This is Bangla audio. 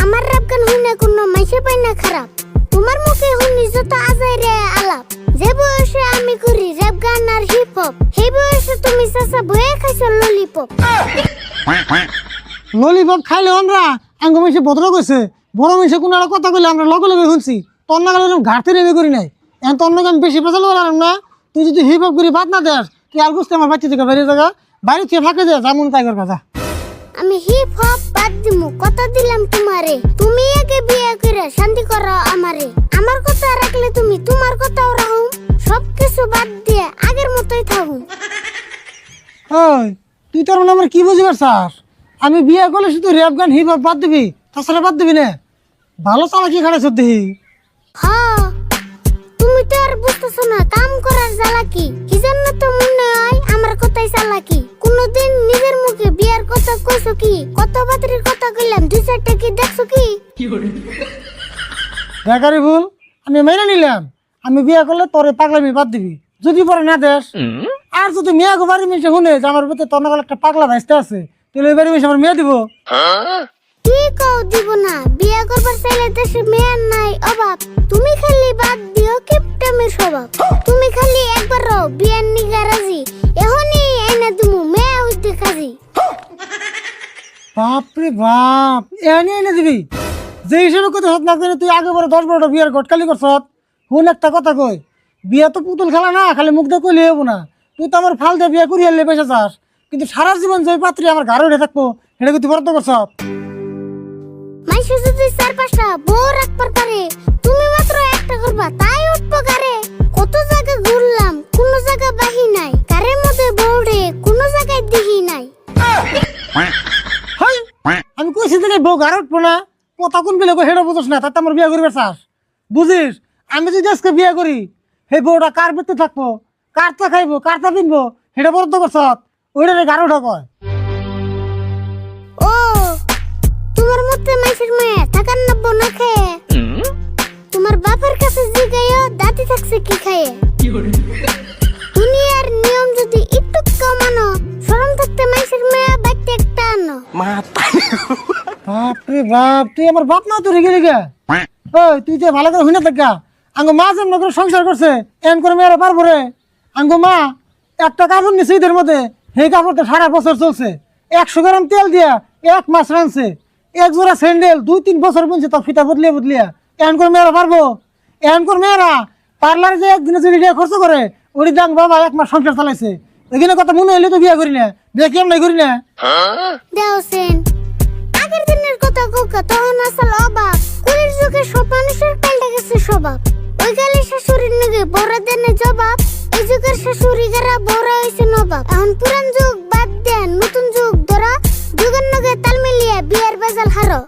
আমার রাপ গান শুনে কোনো মাইসে পাই না খারাপ। তোমার মুখে শুনি যত আজাই রে আলাপ। যে বয়সে আমি করি র‍্যাপ গান আর হিপ হপ, সেই বয়সে তুমি চাচা বয়ে খাইছো ললিপপ। ললিপপ খাইলে আমরা আঙ্গ মাইসে ভদ্র কইছে, বড় মাইসে কোনো একটা কথা কইলে আমরা লগে লগে শুনছি। তোর না গেলে ঘাটতে নেমে করি নাই। এখন তোর নাকি আমি বেশি পেঁচাল পারলাম না। তুই যদি হিপ হপ করি বাদ না দেস, তুই আর বুঝতে আমার বাচ্চা থেকে বাইরে জায়গা বাইরে থেকে ফাঁকে দেয় যেমন তাই কর কথা। আমি হিপ হপ বাদ দিমু, কথা দিলাম তোমারে। তুমি আগে বিয়ে করে শান্তি করো আমারে। আমার কথা রাখলে তুমি তোমার কথাও রাখো, সবকিছু বাদ দিয়ে আগের মতোই থাকো। ওই তুই তোর মানে আমার কি বুঝি পারছাস? আমি বিয়ে করলে শুধু র্যাপ গান হিপ হপ বাদ দিবি, তাছাড়া বাদ দিবি না? ভালো চালাকি খাড়াইছ দেখি। হ্যাঁ, তুমি তো আর বুঝতেছো না কাম করার জ্বালাকি। কি জন্য তো মনে হয় আমার কথাই চালাকি। কোনদিন নিজের মুখে বিয়ার কথা কইছো কি? কত বাতরির কথা কইলাম, দুই চারটা কি দেখছো কি? বেকারি ভুল, আমি মেনে নিলাম। আমি বিয়ে করলে তোরে পাগলামি বাদ দিবি, যদি পরে না দেশ। আর যদি মেয়ে বাড়ি মিশে শুনে যে আমার ভিতরে তোর নাগাল একটা পাগলা ভাইসতে আছে, তাহলে ওই বাড়ি মিশে আমার মেয়ে দিব। কি কও দিব না? বিয়ে করবার চাইলে দেশে মেয়ের নাই অভাব। তুমি খালি বাদ দিও কিপটামের স্বভাব। তুমি খালি একবার বিয়ার নিগা রাজি, এখনই এনে দিমু মেয়ে হইতে কাজী। বাপরে বাপ, এনে এনে দিবি? যে হিসেবে কথা হত না জানি তুই আগে পরে 10-12টা বিয়ার ঘটকালি করছ। শুন একটা কথা কই, বিয়া তো পুতুল খেলা না, খালি মুখ দিয়ে কইলে হবো না। তুই তো আমার ফাল দিয়ে বিয়া করি আনলে পয়সা চাস, কিন্তু সারা জীবন যে পাত্রী আমার ঘাড়ে উঠে থাকবো সেটা কি তুই বরাদ্দ করছ? মাইশু যদি 4-5টা বউ রাখবার পারে, তুমি মাত্র একটা করবা, তাই উঠবো গারে। কত জায়গা ঘুরলাম, কোন জায়গা বাহি নাই। কারের মধ্যে বউরে কোন জায়গায় দেখি নাই। হাই, আমি কইছি থেকে বউ ঘাড়ে উঠবো না, কথা কোন বিলে সেটা বুঝোস না, তাতে আমার বিয়া করবে চাস? বুঝিস, আমি যদি আজকে বিয়া করি, সেই বউটা কার ভিতরে থাকবো, কারটা খাইবো, কারটা পিনবো, সেটা বরাদ্দ করছ। ওইটারে ঘাড়ে উঠা কয়। ও, তোমার মধ্যে মাইশের মেয়ে থাকার না বোনা খায়। তোমার বাপের কাছে জিগাইও দাদি থাকছে কি খায়। দুনিয়ার নিয়ম যদি একটু কম মানো, শরম থাকতে মাইশের মেয়ে বাইতে একটা আনো। বাপরে বাপ, তুই আমার বাপ না তো রেগে রেগে। ওই তুই যে ভালো করে শুনে থাকা, আঙ্গ মা যেমন করে সংসার করছে এমন করে মেয়েরা পারবো রে? আঙ্গ মা একটা কাপড় নিছে ঈদের মধ্যে, সেই কাপড়টা সারা বছর চলছে। 100 গ্রাম তেল দিয়া 1 মাস রানছে। 1 জোড়া স্যান্ডেল 2-3 বছর বুনছে, তার ফিতা বদলিয়ে বদলিয়া। এমন করে মেয়েরা পারবো? এমন করে মেয়েরা পার্লারে যে একদিনে যদি টাকা খরচ করে, ওই দাম বাবা 1 মাস সংসার চালাইছে। এখানে কথা মনে হইলে তো বিয়া করি না, বিয়া কেমন করি না। দেওসেন আগের দিনের কথা কোকা, তখন আসল অবাক। কুড়ির যুগে সব মানুষের পাল্টে গেছে স্বভাব। ওই গালে শাশুড়ির নগে বড় দেনে জবাব। এই যুগের শাশুড়ি গারা বড় হয়েছে নবাব। এখন পুরান যুগ বাদ দেন, নতুন যুগ ধরা। যুগের নগে তাল মিলিয়ে বিয়ের বেজাল হারো।